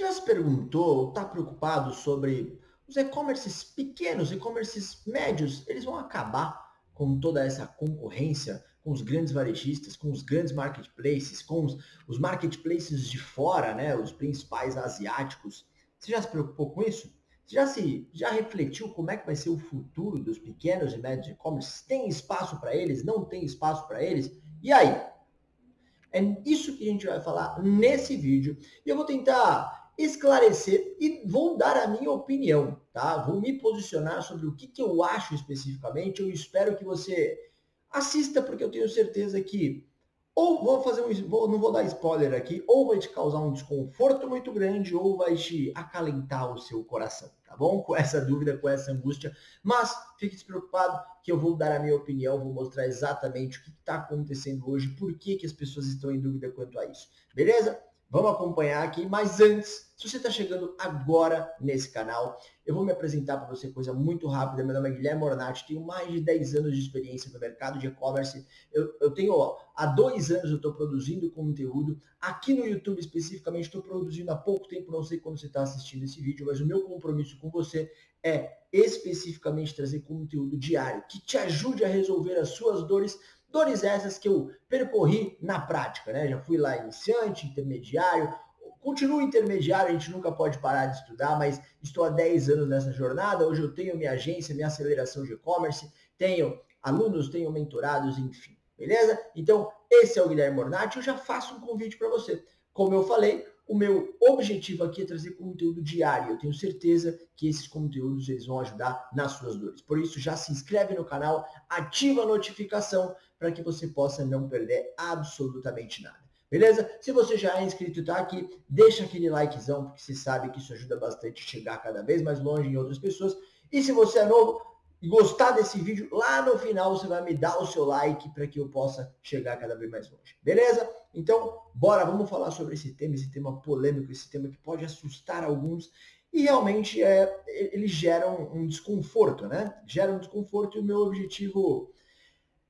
Você já se perguntou ou está preocupado sobre os e-commerces pequenos, e-commerces médios, eles vão acabar com toda essa concorrência, com os grandes varejistas, com os grandes marketplaces, com os marketplaces de fora, né, os principais asiáticos. Você já se preocupou com isso? Já refletiu como é que vai ser o futuro dos pequenos e médios e-commerces? Tem espaço para eles? Não tem espaço para eles? E aí? É isso que a gente vai falar nesse vídeo. E eu vou tentar esclarecer e vou dar a minha opinião, tá? Vou me posicionar sobre o que eu acho especificamente. Eu espero que você assista, porque eu tenho certeza que ou vou fazer não vou dar spoiler aqui, ou vai te causar um desconforto muito grande, ou vai te acalentar o seu coração, tá bom? Com essa dúvida, com essa angústia. Mas fique despreocupado que eu vou dar a minha opinião, vou mostrar exatamente o que está acontecendo hoje, por que as pessoas estão em dúvida quanto a isso. Beleza? Vamos acompanhar aqui, mas antes, se você está chegando agora nesse canal, eu vou me apresentar para você coisa muito rápida. Meu nome é Guilherme Ornati, tenho mais de 10 anos de experiência no mercado de e-commerce. Eu tenho, há 2 anos eu estou produzindo conteúdo. Aqui no YouTube especificamente, estou produzindo há pouco tempo, não sei quando você está assistindo esse vídeo, mas o meu compromisso com você é especificamente trazer conteúdo diário que te ajude a resolver as suas dores. Dores essas que eu percorri na prática, né? Já fui lá iniciante, intermediário, continuo intermediário, a gente nunca pode parar de estudar, mas estou há 10 anos nessa jornada. Hoje eu tenho minha agência, minha aceleração de e-commerce, tenho alunos, tenho mentorados, enfim. Beleza? Então, esse é o Guilherme Ornati. Eu já faço um convite para você. Como eu falei, o meu objetivo aqui é trazer conteúdo diário. Eu tenho certeza que esses conteúdos eles vão ajudar nas suas dores. Por isso, já se inscreve no canal, ativa a notificação para que você possa não perder absolutamente nada. Beleza? Se você já é inscrito e está aqui, deixa aquele likezão, porque você sabe que isso ajuda bastante a chegar cada vez mais longe em outras pessoas. E se você é novo e gostar desse vídeo, lá no final você vai me dar o seu like para que eu possa chegar cada vez mais longe. Beleza? Então, bora, vamos falar sobre esse tema polêmico, esse tema que pode assustar alguns e realmente ele gera um desconforto, né? Gera um desconforto e o meu objetivo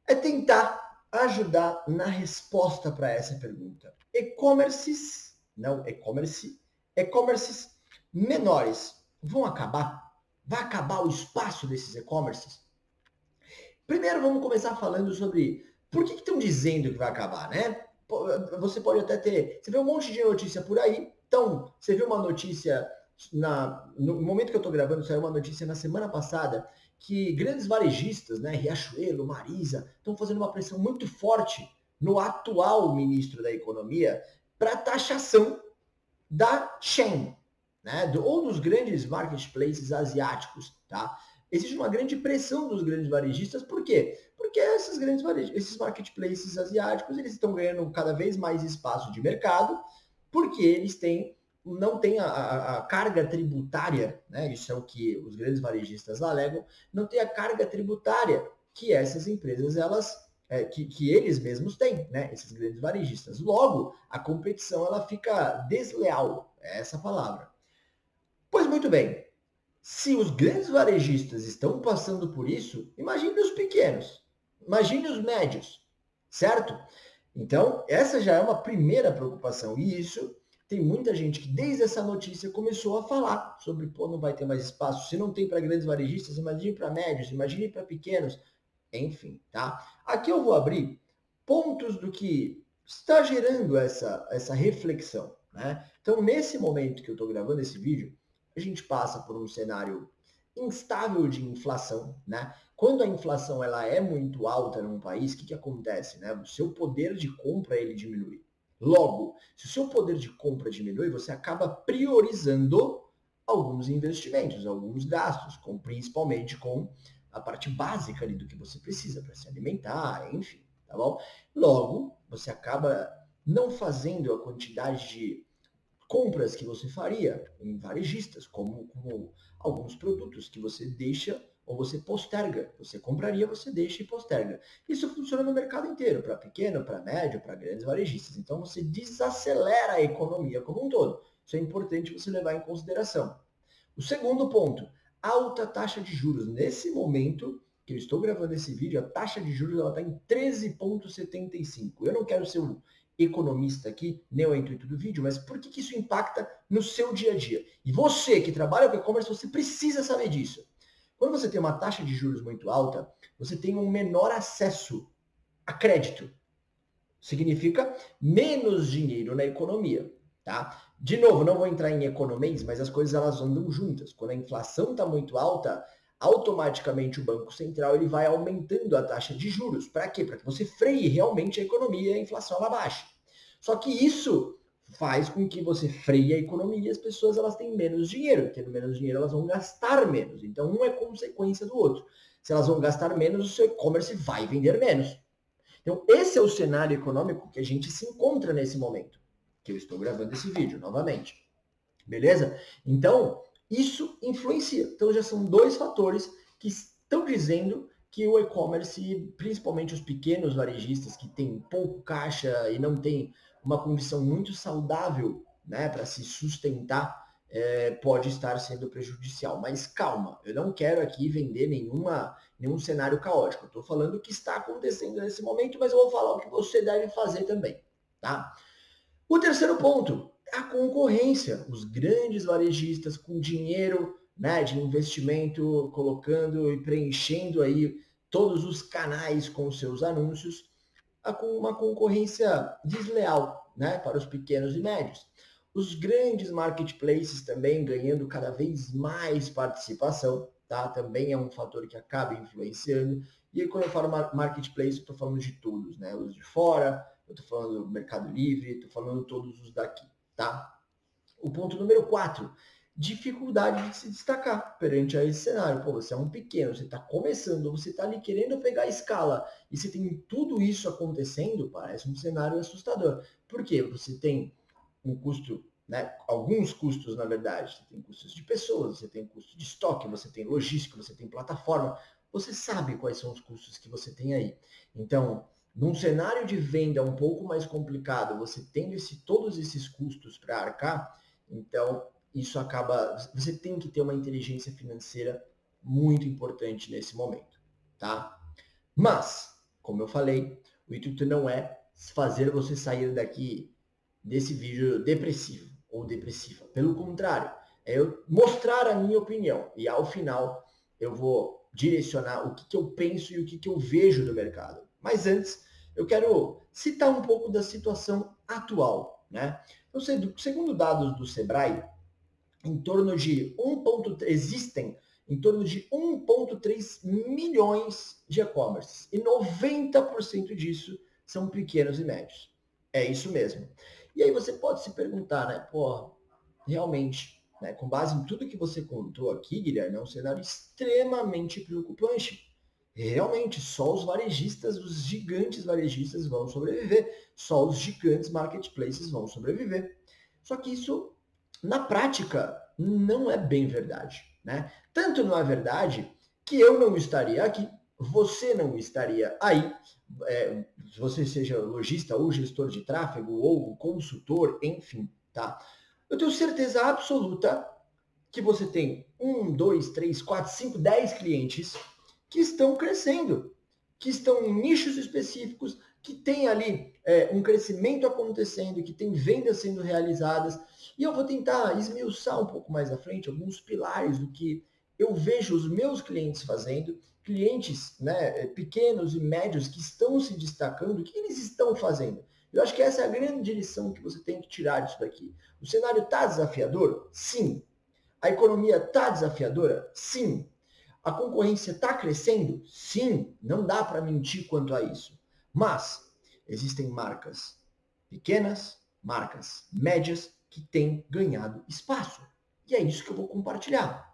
é tentar ajudar na resposta para essa pergunta. E-commerces, não e-commerce, e-commerces menores vão acabar? Vai acabar o espaço desses e-commerces? Primeiro vamos começar falando sobre por que estão dizendo que vai acabar, né? Você pode até ter, você vê um monte de notícia por aí, então você viu uma notícia no momento que eu estou gravando, saiu uma notícia na semana passada que grandes varejistas, né, Riachuelo, Marisa, estão fazendo uma pressão muito forte no atual ministro da Economia para taxação da Shein, né, ou dos grandes marketplaces asiáticos, tá? Existe uma grande pressão dos grandes varejistas, por quê? Porque esses marketplaces asiáticos, eles estão ganhando cada vez mais espaço de mercado, porque eles não têm a carga tributária, né? Isso é o que os grandes varejistas alegam, não tem a carga tributária que essas empresas que eles mesmos têm, né? Esses grandes varejistas. Logo, a competição ela fica desleal, é essa a palavra. Pois muito bem, se os grandes varejistas estão passando por isso, imagine os pequenos, imagine os médios, certo? Então, essa já é uma primeira preocupação. E isso tem muita gente que desde essa notícia começou a falar sobre, pô, não vai ter mais espaço. Se não tem para grandes varejistas, imagine para médios, imagine para pequenos, enfim, tá? Aqui eu vou abrir pontos do que está gerando essa reflexão, né? Então, nesse momento que eu estou gravando esse vídeo, a gente passa por um cenário instável de inflação, né? Quando a inflação ela é muito alta num país, o que acontece, né? O seu poder de compra ele diminui. Logo, se o seu poder de compra diminui, você acaba priorizando alguns investimentos, alguns gastos, principalmente com a parte básica ali do que você precisa para se alimentar, enfim, tá bom? Logo, você acaba não fazendo a quantidade de compras que você faria em varejistas, como alguns produtos que você deixa ou você posterga. Você compraria, você deixa e posterga. Isso funciona no mercado inteiro, para pequeno, para médio, para grandes varejistas. Então você desacelera a economia como um todo. Isso é importante você levar em consideração. O segundo ponto, alta taxa de juros. Nesse momento que eu estou gravando esse vídeo, a taxa de juros está em 13,75. Eu não quero ser economista aqui, nem é o intuito do vídeo, mas por que isso impacta no seu dia a dia? E você que trabalha com e-commerce, você precisa saber disso. Quando você tem uma taxa de juros muito alta, você tem um menor acesso a crédito. Significa menos dinheiro na economia, tá? De novo, não vou entrar em economês, mas as coisas elas andam juntas. Quando a inflação está muito alta, automaticamente o Banco Central ele vai aumentando a taxa de juros. Para quê? Para que você freie realmente a economia e a inflação ela baixe. Só que isso faz com que você freie a economia e as pessoas elas têm menos dinheiro. Tendo menos dinheiro, elas vão gastar menos. Então, um é consequência do outro. Se elas vão gastar menos, o seu e-commerce vai vender menos. Então, esse é o cenário econômico que a gente se encontra nesse momento, que eu estou gravando esse vídeo novamente. Beleza? Então, isso influencia. Então, já são dois fatores que estão dizendo que o e-commerce, principalmente os pequenos varejistas que têm pouco caixa e não têm uma condição muito saudável, né, para se sustentar, pode estar sendo prejudicial. Mas calma, eu não quero aqui vender nenhum cenário caótico. Eu estou falando o que está acontecendo nesse momento, mas eu vou falar o que você deve fazer também, tá? O terceiro ponto, a concorrência. Os grandes varejistas com dinheiro, né, de investimento, colocando e preenchendo aí todos os canais com seus anúncios, com uma concorrência desleal, né, para os pequenos e médios. Os grandes marketplaces também ganhando cada vez mais participação, tá? Também é um fator que acaba influenciando. E aí, quando eu falo marketplace, eu estou falando de todos, né? Os de fora, eu estou falando do Mercado Livre, estou falando todos os daqui, tá? O ponto número 4, dificuldade de se destacar perante a esse cenário. Pô, você é um pequeno, você está começando, você está ali querendo pegar a escala e você tem tudo isso acontecendo, parece um cenário assustador. Por quê? Você tem um custo, né? Alguns custos, na verdade. Você tem custos de pessoas, você tem custo de estoque, você tem logística, você tem plataforma. Você sabe quais são os custos que você tem aí. Então, num cenário de venda um pouco mais complicado, você tendo todos esses custos para arcar, então isso acaba. Você tem que ter uma inteligência financeira muito importante nesse momento, tá? Mas, como eu falei, o intuito não é fazer você sair daqui desse vídeo depressivo ou depressiva. Pelo contrário, é eu mostrar a minha opinião e ao final eu vou direcionar o que eu penso e o que eu vejo do mercado. Mas antes, eu quero citar um pouco da situação atual, né? Então, segundo dados do Sebrae, em torno de existem em torno de 1,3 milhões de e-commerce e 90% disso são pequenos e médios. É isso mesmo. E aí você pode se perguntar, né? Pô, realmente, né, com base em tudo que você contou aqui, Guilherme, é um cenário extremamente preocupante. Realmente, só os varejistas, os gigantes varejistas vão sobreviver. Só os gigantes marketplaces vão sobreviver. Só que isso, na prática, não é bem verdade, né? Tanto não é verdade que eu não estaria aqui, você não estaria aí, você seja lojista ou gestor de tráfego ou consultor, enfim, tá? Eu tenho certeza absoluta que você tem 1, 2, 3, 4, 5, 10 clientes que estão crescendo, que estão em nichos específicos, que tem ali um crescimento acontecendo, que tem vendas sendo realizadas. E eu vou tentar esmiuçar um pouco mais à frente alguns pilares do que eu vejo os meus clientes fazendo, clientes, né, pequenos e médios que estão se destacando, o que eles estão fazendo. Eu acho que essa é a grande lição que você tem que tirar disso daqui. O cenário está desafiador? Sim. A economia está desafiadora? Sim. A concorrência está crescendo? Sim. Não dá para mentir quanto a isso. Mas existem marcas pequenas, marcas médias que têm ganhado espaço. E é isso que eu vou compartilhar.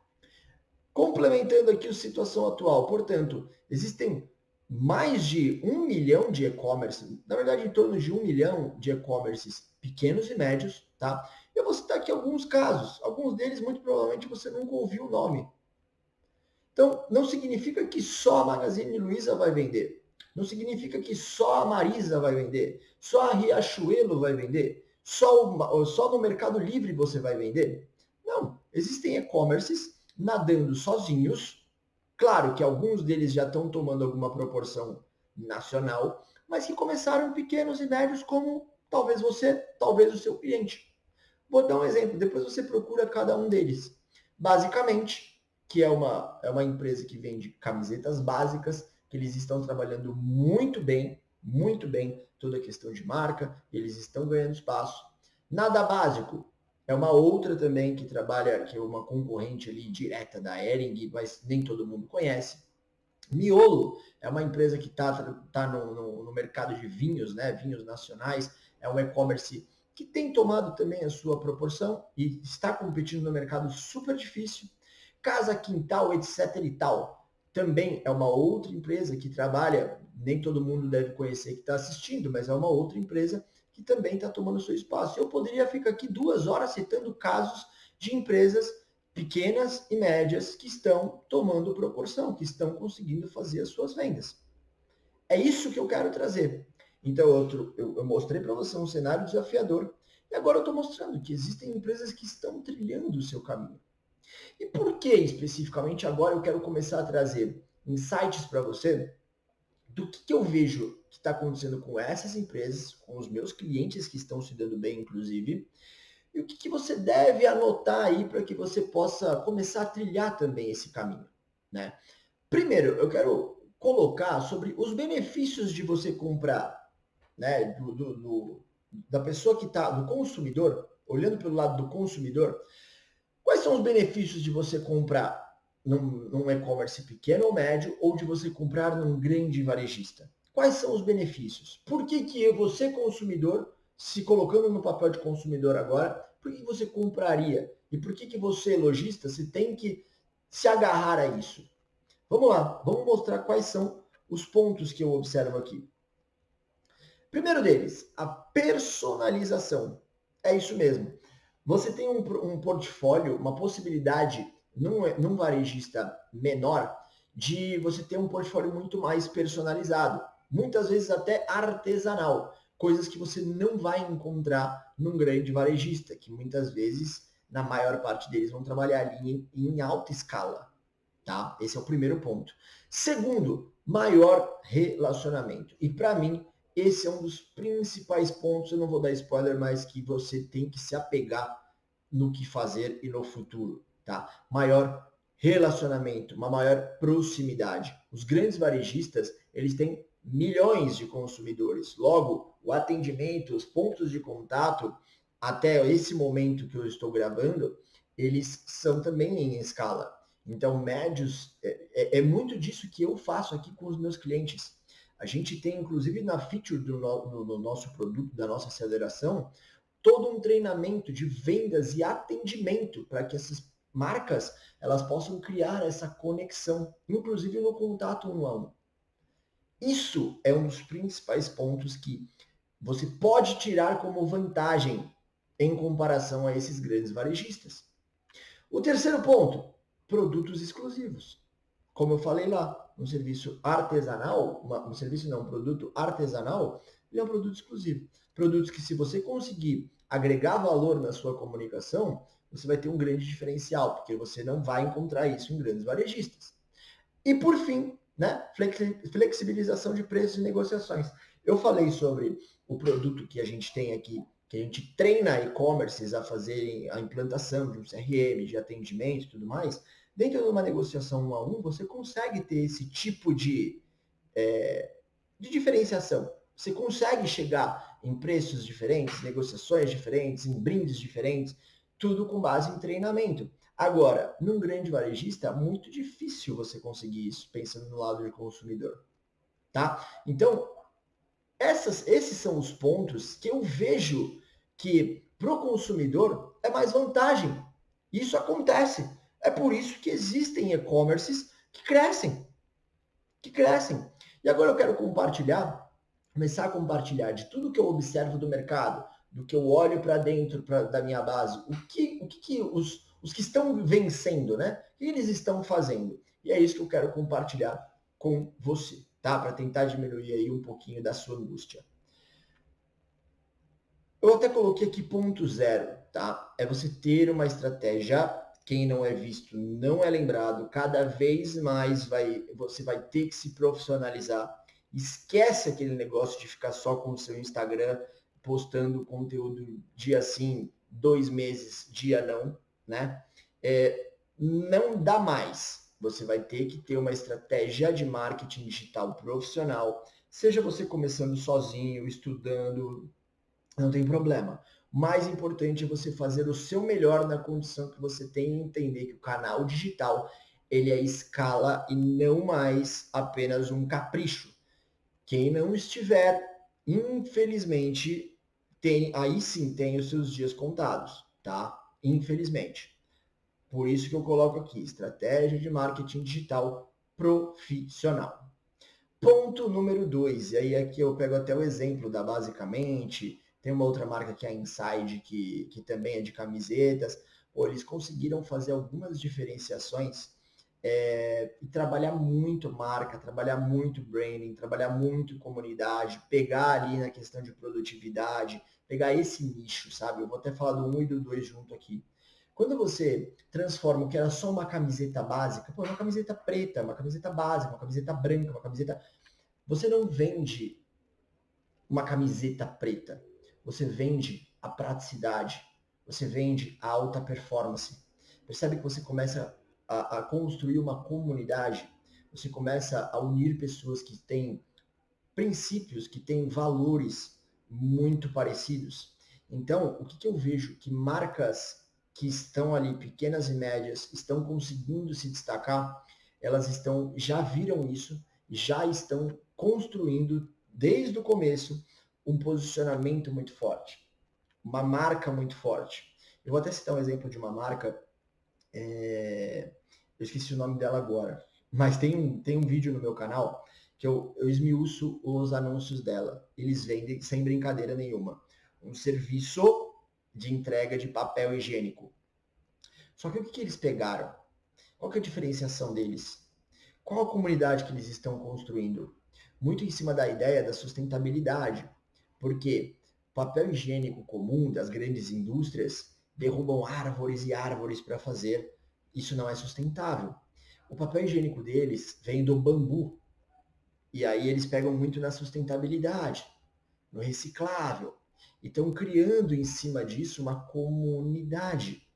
Complementando aqui a situação atual, portanto, existem mais de 1 milhão de e-commerce, na verdade em torno de 1 milhão de e-commerces pequenos e médios, tá? Eu vou citar aqui alguns casos, alguns deles muito provavelmente você nunca ouviu o nome. Então, não significa que só a Magazine Luiza vai vender, não significa que só a Marisa vai vender, só a Riachuelo vai vender, só no Mercado Livre você vai vender. Não, existem e-commerces nadando sozinhos. Claro que alguns deles já estão tomando alguma proporção nacional, mas que começaram pequenos e médios como Talvez você, talvez o seu cliente. Vou dar um exemplo, depois você procura cada um deles. Basicamente, que é uma empresa que vende camisetas básicas, que eles estão trabalhando muito bem, toda a questão de marca, eles estão ganhando espaço. Nada Básico é uma outra também que trabalha, que é uma concorrente ali direta da Hering, mas nem todo mundo conhece. Miolo é uma empresa que tá no mercado de vinhos, né? Vinhos nacionais, é um e-commerce que tem tomado também a sua proporção e está competindo no mercado super difícil. Casa Quintal, etc e tal, também é uma outra empresa que trabalha, nem todo mundo deve conhecer que está assistindo, mas é uma outra empresa que também está tomando seu espaço. Eu poderia ficar aqui 2 horas citando casos de empresas pequenas e médias que estão tomando proporção, que estão conseguindo fazer as suas vendas. É isso que eu quero trazer. Então, eu mostrei para você um cenário desafiador e agora eu estou mostrando que existem empresas que estão trilhando o seu caminho. E por que especificamente agora eu quero começar a trazer insights para você do que eu vejo que está acontecendo com essas empresas, com os meus clientes que estão se dando bem, inclusive, e o que você deve anotar aí para que você possa começar a trilhar também esse caminho, né? Primeiro, eu quero colocar sobre os benefícios de você comprar, né, da pessoa que está, do consumidor, olhando pelo lado do consumidor, quais são os benefícios de você comprar num e-commerce pequeno ou médio ou de você comprar num grande varejista? Quais são os benefícios? Por que você, consumidor, se colocando no papel de consumidor agora, por que você compraria? E por que você, lojista, se tem que se agarrar a isso? Vamos lá, vamos mostrar quais são os pontos que eu observo aqui. Primeiro deles, a personalização. É isso mesmo. Você tem um portfólio, uma possibilidade num varejista menor de você ter um portfólio muito mais personalizado, muitas vezes até artesanal, coisas que você não vai encontrar num grande varejista, que muitas vezes, na maior parte deles, vão trabalhar ali em alta escala, tá? Esse é o primeiro ponto. Segundo, maior relacionamento. E para mim, esse é um dos principais pontos, eu não vou dar spoiler, mas que você tem que se apegar no que fazer e no futuro, tá? Maior relacionamento, uma maior proximidade. Os grandes varejistas, eles têm milhões de consumidores. Logo, o atendimento, os pontos de contato, até esse momento que eu estou gravando, eles são também em escala. Então, médios, é muito disso que eu faço aqui com os meus clientes. A gente tem, inclusive, na feature do nosso produto, da nossa aceleração, todo um treinamento de vendas e atendimento para que essas marcas elas possam criar essa conexão, inclusive no contato um a um. Isso é um dos principais pontos que você pode tirar como vantagem em comparação a esses grandes varejistas. O terceiro ponto, produtos exclusivos. Como eu falei lá, um serviço artesanal, um produto artesanal, ele é um produto exclusivo. Produtos que, se você conseguir agregar valor na sua comunicação, você vai ter um grande diferencial, porque você não vai encontrar isso em grandes varejistas. E por fim, né, flexibilização de preços e negociações. Eu falei sobre o produto que a gente tem aqui, que a gente treina e-commerces a fazerem a implantação de um CRM, de atendimento e tudo mais. Dentro de uma negociação 1 a 1, você consegue ter esse tipo de diferenciação. Você consegue chegar em preços diferentes, negociações diferentes, em brindes diferentes, tudo com base em treinamento. Agora, num grande varejista, é muito difícil você conseguir isso, pensando no lado do consumidor, tá? Então, esses são os pontos que eu vejo que para o consumidor é mais vantagem. Isso acontece. É por isso que existem e-commerces que crescem, que crescem. E agora eu quero começar a compartilhar de tudo que eu observo do mercado, do que eu olho para dentro da minha base, o que os que estão vencendo, né? O que eles estão fazendo? E é isso que eu quero compartilhar com você, tá? Para tentar diminuir aí um pouquinho da sua angústia. Eu até coloquei aqui ponto zero, tá? É você ter uma estratégia. Quem não é visto não é lembrado. Cada vez mais você vai ter que se profissionalizar. Esquece aquele negócio de ficar só com o seu Instagram postando conteúdo dia sim, 2 meses, dia não, né? Não dá mais. Você vai ter que ter uma estratégia de marketing digital profissional, seja você começando sozinho, estudando, não tem problema. O mais importante é você fazer o seu melhor na condição que você tem e entender que o canal digital ele é escala e não mais apenas um capricho. Quem não estiver, infelizmente, aí sim tem os seus dias contados, tá? Infelizmente. Por isso que eu coloco aqui, estratégia de marketing digital profissional. Ponto número 2, e aí aqui eu pego até o exemplo da Basicamente, tem uma outra marca que é a Inside, que também é de camisetas. Pô, eles conseguiram fazer algumas diferenciações e trabalhar muito marca, trabalhar muito branding, trabalhar muito comunidade, pegar ali na questão de produtividade, pegar esse nicho, sabe? Eu vou até falar do 1 e do 2 junto aqui. Quando você transforma o que era só uma camiseta básica, pô, uma camiseta preta, uma camiseta básica, uma camiseta branca, uma camiseta... Você não vende uma camiseta preta. Você vende a praticidade. Você vende a alta performance. Percebe que você começa a construir uma comunidade. Você começa a unir pessoas que têm princípios, que têm valores muito parecidos. Então, o que eu vejo? Que marcas que estão ali, pequenas e médias, estão conseguindo se destacar, elas já viram isso, já estão construindo desde o começo um posicionamento muito forte, uma marca muito forte. Eu vou até citar um exemplo de uma marca, eu esqueci o nome dela agora, mas tem um vídeo no meu canal que eu esmiuço os anúncios dela. Eles vendem, sem brincadeira nenhuma, um serviço de entrega de papel higiênico. Só que o que eles pegaram? Qual que é a diferenciação deles? Qual a comunidade que eles estão construindo? Muito em cima da ideia da sustentabilidade. Porque papel higiênico comum das grandes indústrias derrubam árvores e árvores para fazer. Isso não é sustentável. O papel higiênico deles vem do bambu. E aí eles pegam muito na sustentabilidade, no reciclável. E estão criando em cima disso uma comunidade.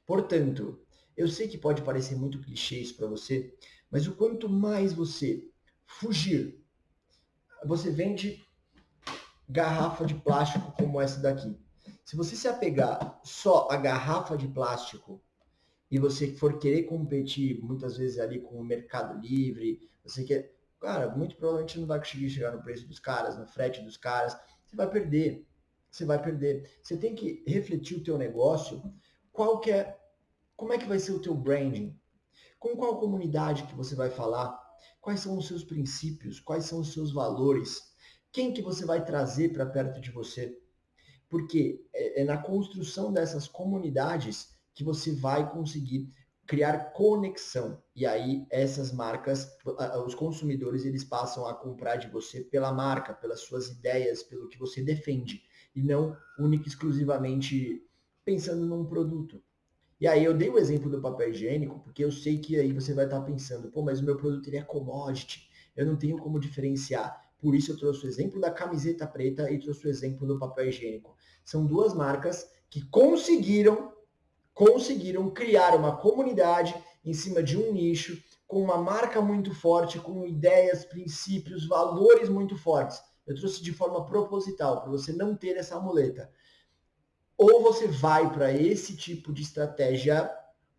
Portanto, eu sei que pode parecer muito clichê isso para você, mas o quanto mais você fugir, você vende garrafa de plástico como essa daqui. Se você se apegar só à garrafa de plástico e você for querer competir muitas vezes ali com o Mercado Livre, você quer, cara, muito provavelmente não vai conseguir chegar no preço dos caras, no frete dos caras, você vai perder. Você vai perder. Você tem que refletir o teu negócio, qual que é, como é que vai ser o teu branding? Com qual comunidade que você vai falar? Quais são os seus princípios? Quais são os seus valores? Quem que você vai trazer para perto de você? Porque é na construção dessas comunidades que você vai conseguir criar conexão. E aí essas marcas, os consumidores, eles passam a comprar de você pela marca, pelas suas ideias, pelo que você defende, e não única e exclusivamente pensando num produto. E aí eu dei o exemplo do papel higiênico, porque eu sei que aí você vai estar pensando, pô, mas o meu produto ele é commodity, eu não tenho como diferenciar. Por isso eu trouxe o exemplo da camiseta preta e trouxe o exemplo do papel higiênico. São duas marcas que conseguiram criar uma comunidade em cima de um nicho, com uma marca muito forte, com ideias, princípios, valores muito fortes. Eu trouxe de forma proposital, para você não ter essa muleta. Ou você vai para esse tipo de estratégia,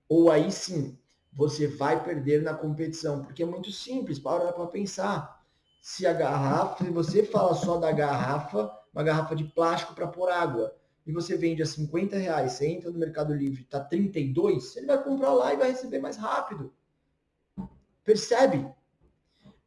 ou aí sim, você vai perder na competição. Porque é muito simples, para pensar. Se a garrafa, se você fala só da garrafa, uma garrafa de plástico para pôr água, e você vende a R$ 50, você entra no Mercado Livre, está 32, ele vai comprar lá e vai receber mais rápido. Percebe?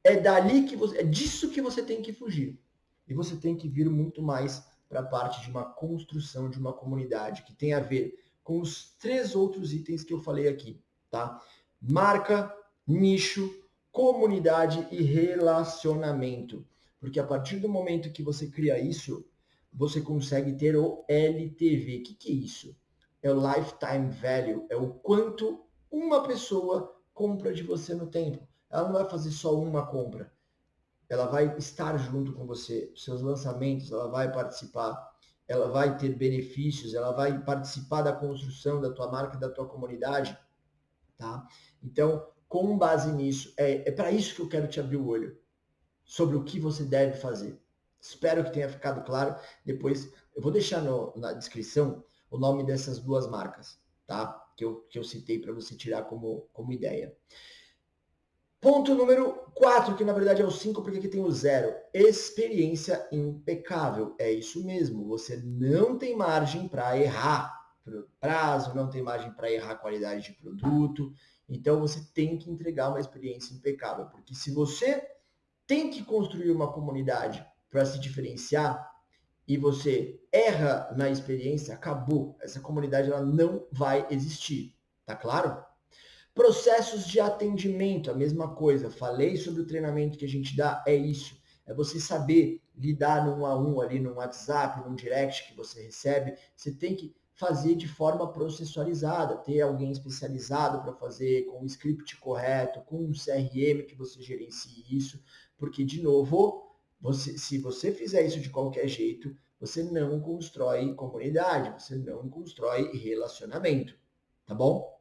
É disso que você tem que fugir. E você tem que vir muito mais para a parte de uma construção de uma comunidade, que tem a ver com os 3 outros itens que eu falei aqui, tá? Marca, nicho, comunidade e relacionamento. Porque a partir do momento que você cria isso, você consegue ter o LTV. O que é isso? É o Lifetime Value, é o quanto uma pessoa compra de você no tempo. Ela não vai fazer só uma compra, ela vai estar junto com você, seus lançamentos, ela vai participar. ela vai ter benefícios, ela vai participar da construção da tua marca, da tua comunidade, tá? Então, com base nisso, é para isso que eu quero te abrir o olho, sobre o que você deve fazer. Espero que tenha ficado claro. Depois, eu vou deixar na descrição o nome dessas duas marcas, tá? Que eu citei para você tirar como ideia. Ponto número 4, que na verdade é o 5, porque aqui tem o 0. Experiência impecável. É isso mesmo. Você não tem margem para errar prazo, não tem margem para errar qualidade de produto. Então você tem que entregar uma experiência impecável. Porque se você tem que construir uma comunidade para se diferenciar e você erra na experiência, acabou. Essa comunidade ela não vai existir. Tá claro? Processos de atendimento, a mesma coisa. Falei sobre o treinamento que a gente dá, é isso. É você saber lidar no 1 a 1 ali no WhatsApp, num direct que você recebe. Você tem que fazer de forma processualizada, ter alguém especializado para fazer, com o script correto, com um CRM que você gerencie isso, porque, de novo, se você fizer isso de qualquer jeito, você não constrói comunidade, você não constrói relacionamento, tá bom?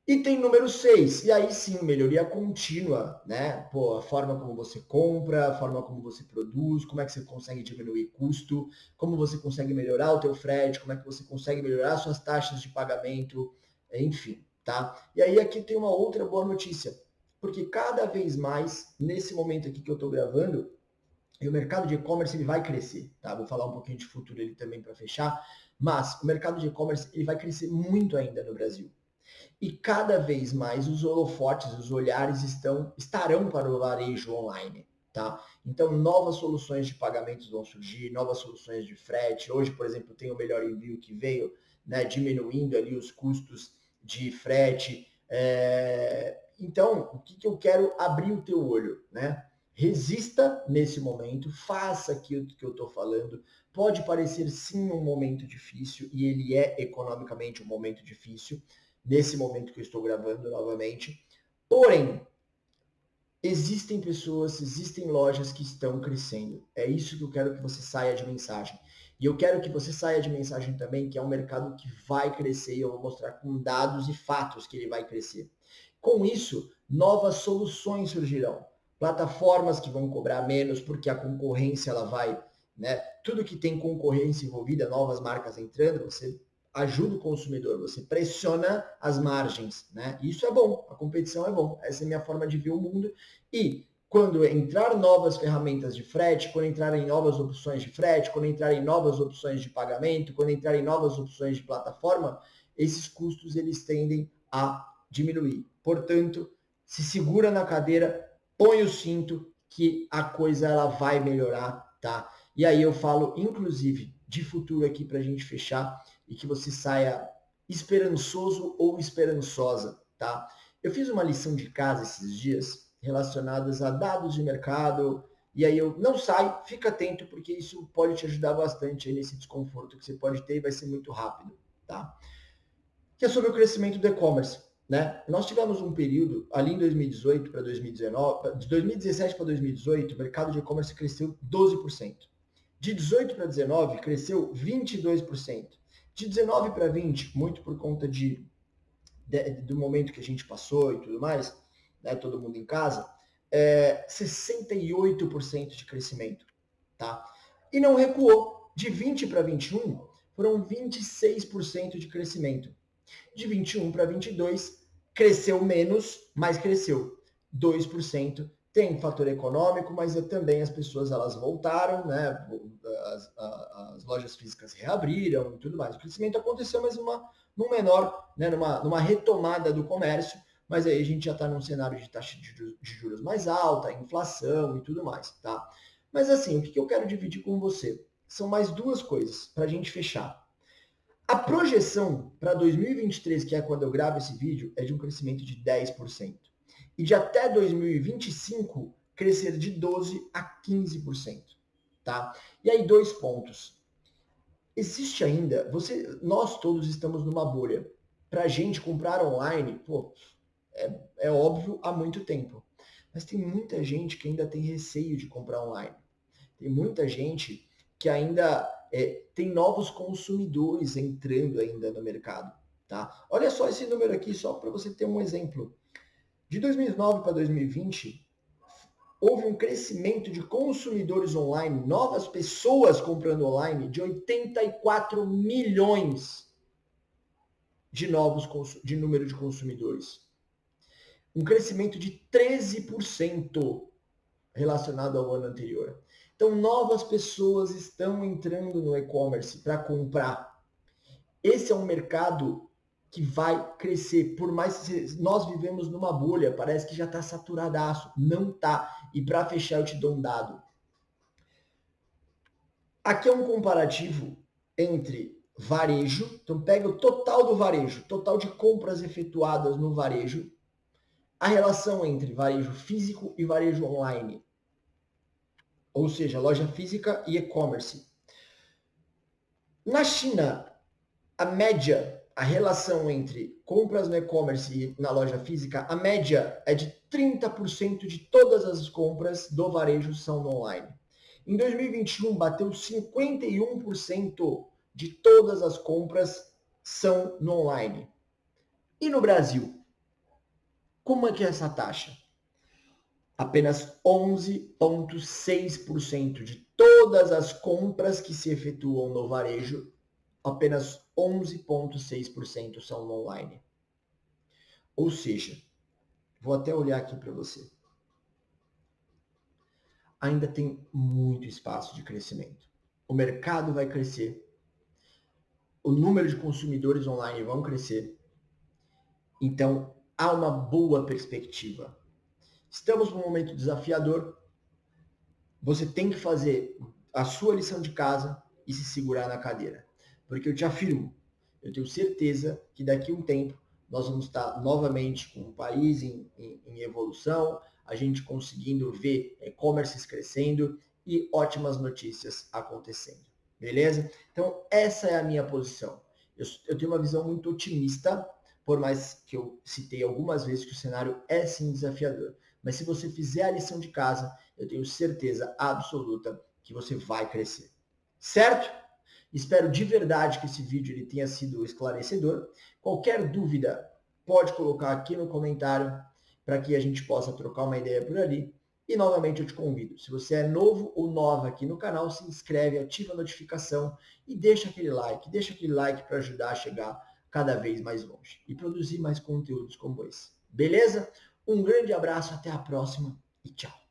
Item número 6, e aí sim, melhoria contínua, né? Pô, a forma como você compra, a forma como você produz, como é que você consegue diminuir custo, como você consegue melhorar o teu frete, como é que você consegue melhorar suas taxas de pagamento, enfim, tá? E aí aqui tem uma outra boa notícia, porque cada vez mais, nesse momento aqui que eu estou gravando, e o mercado de e-commerce ele vai crescer, tá? Vou falar um pouquinho de futuro ele também para fechar, mas o mercado de e-commerce ele vai crescer muito ainda no Brasil. E cada vez mais os holofotes, os olhares estarão para o varejo online. Tá? Então, novas soluções de pagamentos vão surgir, novas soluções de frete. Hoje, por exemplo, tem o Melhor Envio que veio, né, diminuindo ali os custos de frete. Então, o que eu quero abrir o teu olho? Né? Resista nesse momento, faça aquilo que eu estou falando. Pode parecer sim um momento difícil, e ele é economicamente um momento difícil, nesse momento que eu estou gravando novamente. Porém, existem pessoas, existem lojas que estão crescendo. É isso que eu quero que você saia de mensagem. E eu quero que você saia de mensagem também que é um mercado que vai crescer e eu vou mostrar com dados e fatos que ele vai crescer. Com isso, novas soluções surgirão. Plataformas que vão cobrar menos porque a concorrência ela vai, né? Tudo que tem concorrência envolvida, novas marcas entrando, você ajuda o consumidor, você pressiona as margens, né? Isso é bom, a competição é bom. Essa é a minha forma de ver o mundo. E quando entrar novas ferramentas de frete, quando entrarem novas opções de frete, quando entrarem novas opções de pagamento, quando entrarem novas opções de plataforma, esses custos eles tendem a diminuir. Portanto, se segura na cadeira, põe o cinto que a coisa ela vai melhorar, tá? E aí eu falo, inclusive, de futuro aqui para a gente fechar e que você saia esperançoso ou esperançosa, tá? Eu fiz uma lição de casa esses dias relacionadas a dados de mercado, e aí eu não sai, fica atento, porque isso pode te ajudar bastante aí nesse desconforto que você pode ter e vai ser muito rápido, tá? Que é sobre o crescimento do e-commerce, né? Nós tivemos um período ali em 2018 para 2019, de 2017 para 2018, o mercado de e-commerce cresceu 12%. De 18 para 19 cresceu 22%. De 19 para 20, muito por conta do momento que a gente passou e tudo mais, né, todo mundo em casa, 68% de crescimento, tá? E não recuou. De 20 para 21, foram 26% de crescimento. De 21 para 22, cresceu menos, mas cresceu 2%. Tem fator econômico, mas também as pessoas elas voltaram, né? As lojas físicas reabriram e tudo mais. O crescimento aconteceu, mas num menor, né? numa retomada do comércio, mas aí a gente já está num cenário de taxa de juros mais alta, inflação e tudo mais, tá? Mas assim, o que eu quero dividir com você? São mais duas coisas para a gente fechar. A projeção para 2023, que é quando eu gravo esse vídeo, é de um crescimento de 10%. E de até 2025, crescer de 12% a 15%. Tá? E aí, dois pontos. Existe ainda, nós todos estamos numa bolha. Para a gente comprar online, pô, é óbvio há muito tempo. Mas tem muita gente que ainda tem receio de comprar online. Tem muita gente que ainda tem novos consumidores entrando ainda no mercado. Tá? Olha só esse número aqui, só para você ter um exemplo. De 2009 para 2020, houve um crescimento de consumidores online, novas pessoas comprando online, de 84 milhões de número de consumidores. Um crescimento de 13% relacionado ao ano anterior. Então, novas pessoas estão entrando no e-commerce para comprar. Esse é um mercado que vai crescer, por mais que nós vivemos numa bolha, parece que já está saturadaço, não tá. E para fechar, eu te dou um dado. Aqui é um comparativo entre varejo, então pega o total do varejo, total de compras efetuadas no varejo, a relação entre varejo físico e varejo online, ou seja, loja física e e-commerce. Na China, a média, a relação entre compras no e-commerce e na loja física, a média é de 30% de todas as compras do varejo são no online. Em 2021, bateu 51% de todas as compras são no online. E no Brasil? Como é que é essa taxa? Apenas 11,6% de todas as compras que se efetuam no varejo, apenas 11,6% são online. Ou seja, vou até olhar aqui para você. Ainda tem muito espaço de crescimento. O mercado vai crescer. O número de consumidores online vão crescer. Então, há uma boa perspectiva. Estamos num momento desafiador. Você tem que fazer a sua lição de casa e se segurar na cadeira. Porque eu te afirmo, eu tenho certeza que daqui a um tempo nós vamos estar novamente com o país em evolução, a gente conseguindo ver e-commerces crescendo e ótimas notícias acontecendo. Beleza? Então, essa é a minha posição. Eu tenho uma visão muito otimista, por mais que eu citei algumas vezes que o cenário é sim desafiador. Mas se você fizer a lição de casa, eu tenho certeza absoluta que você vai crescer. Certo? Espero de verdade que esse vídeo ele tenha sido esclarecedor. Qualquer dúvida, pode colocar aqui no comentário para que a gente possa trocar uma ideia por ali. E novamente eu te convido, se você é novo ou nova aqui no canal, se inscreve, ativa a notificação e deixa aquele like para ajudar a chegar cada vez mais longe e produzir mais conteúdos como esse. Beleza? Um grande abraço, até a próxima e tchau.